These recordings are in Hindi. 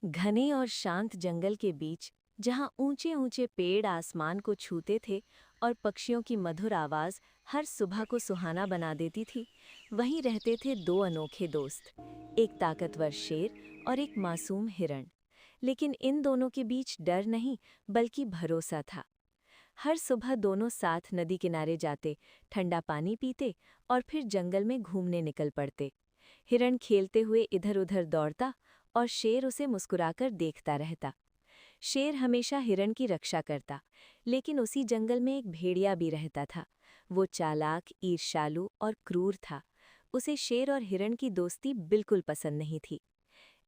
घने और शांत जंगल के बीच, जहां ऊंचे ऊंचे पेड़ आसमान को छूते थे और पक्षियों की मधुर आवाज हर सुबह को सुहाना बना देती थी, वहीं रहते थे दो अनोखे दोस्त, एक ताकतवर शेर और एक मासूम हिरण। लेकिन इन दोनों के बीच डर नहीं, बल्कि भरोसा था। हर सुबह दोनों साथ नदी किनारे जाते, ठंडा पानी पीते और फिर जंगल में घूमने निकल पड़ते। हिरण खेलते हुए इधर-उधर दौड़ता और शेर उसे मुस्कुराकर देखता रहता। शेर हमेशा हिरण की रक्षा करता, लेकिन उसी जंगल में एक भेड़िया भी रहता था। वो चालाक, ईर्ष्यालु और क्रूर था। उसे शेर और हिरण की दोस्ती बिल्कुल पसंद नहीं थी।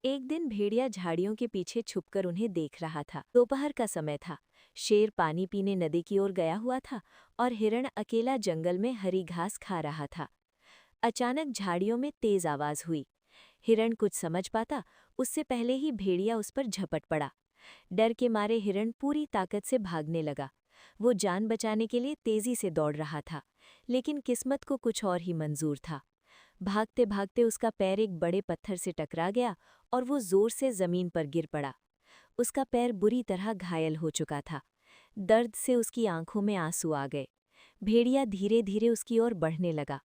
एक दिन भेड़िया झाड़ियों के पीछे छुपकर उन्हें देख रहा था। दोपहर का समय था। शेर पानी पीने नदी की ओर गया हुआ था और हिरण अकेला जंगल में हरी घास खा रहा था। अचानक झाड़ियों में तेज आवाज हुई। हिरण कुछ समझ पाता उससे पहले ही भेड़िया उस पर झपट पड़ा। डर के मारे हिरण पूरी ताकत से भागने लगा। वो जान बचाने के लिए तेजी से दौड़ रहा था, लेकिन किस्मत को कुछ और ही मंजूर था। भागते भागते उसका पैर एक बड़े पत्थर से टकरा गया और वो जोर से जमीन पर गिर पड़ा। उसका पैर बुरी तरह घायल हो चुका था। दर्द से उसकी आंखों में आंसू आ गए। भेड़िया धीरे धीरे उसकी ओर बढ़ने लगा।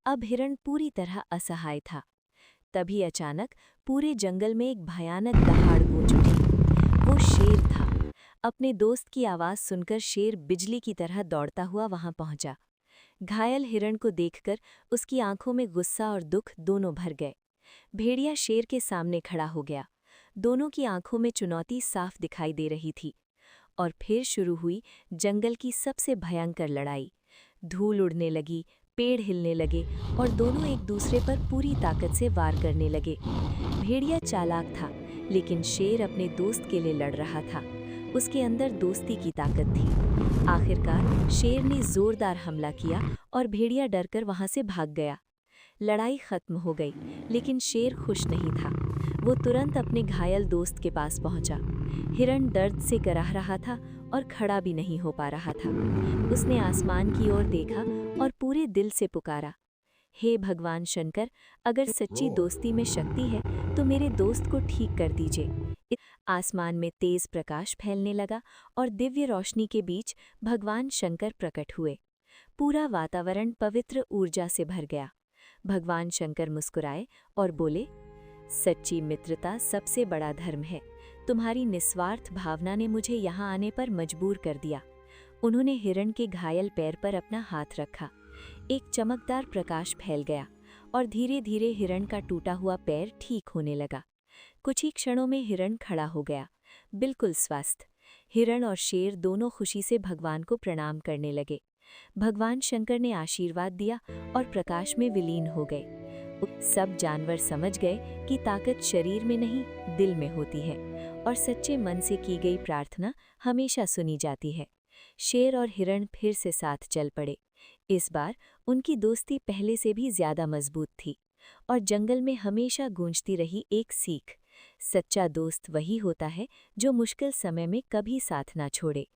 अब हिरण पूरी तरह असहाय था। तभी अचानक पूरे जंगल में एक भयानक दहाड़ गूंज उठी। वो शेर था। अपने दोस्त की आवाज सुनकर शेर बिजली की तरह दौड़ता हुआ वहां पहुंचा। घायल हिरण को देखकर उसकी आंखों में गुस्सा और दुख दोनों भर गए। भेड़िया शेर के सामने खड़ा हो गया। दोनों की आंखों में चुनौती साफ दिखाई दे रही थी। और फिर शुरू हुई जंगल की सबसे भयंकर लड़ाई। धूल उड़ने लगी, पेड़ हिलने लगे और दोनों एक दूसरे पर पूरी ताकत से वार करने लगे। भेड़िया चालाक था, लेकिन शेर अपने दोस्त के लिए लड़ रहा था। उसके अंदर दोस्ती की ताकत थी। आखिरकार शेर ने जोरदार हमला किया और भेड़िया डरकर वहां से भाग गया। लड़ाई खत्म हो गई, लेकिन शेर खुश नहीं था। वो तुरंत अपने घायल दोस्त के पास पहुंचा। हिरण दर्द से कराह रहा था और खड़ा भी नहीं हो पा रहा था। उसने आसमान की ओर देखा और पूरे दिल से पुकारा, हे भगवान शंकर, अगर सच्ची दोस्ती में शक्ति है तो मेरे दोस्त को ठीक कर दीजिए। आसमान में तेज प्रकाश फैलने लगा और दिव्य रोशनी के बीच भगवान शंकर प्रकट हुए। पूरा वातावरण पवित्र ऊर्जा से भर गया। भगवान शंकर मुस्कुराए और बोले, सच्ची मित्रता सबसे बड़ा धर्म है। तुम्हारी निस्वार्थ भावना ने मुझे यहाँ आने पर मजबूर कर दिया। उन्होंने हिरण के घायल पैर पर अपना हाथ रखा। एक चमकदार प्रकाश फैल गया और धीरे धीरे हिरण का टूटा हुआ पैर ठीक होने लगा। कुछ ही क्षणों में हिरण खड़ा हो गया, बिल्कुल स्वस्थ। हिरण और शेर दोनों खुशी से भगवान को प्रणाम करने लगे। भगवान शंकर ने आशीर्वाद दिया और प्रकाश में विलीन हो गए। सब जानवर समझ गए कि ताकत शरीर में नहीं, दिल में होती है और सच्चे मन से की गई प्रार्थना हमेशा सुनी जाती है। शेर और हिरण फिर से साथ चल पड़े। इस बार उनकी दोस्ती पहले से भी ज्यादा मजबूत थी और जंगल में हमेशा गूंजती रही एक सीख, सच्चा दोस्त वही होता है जो मुश्किल समय में कभी साथ ना छोड़े।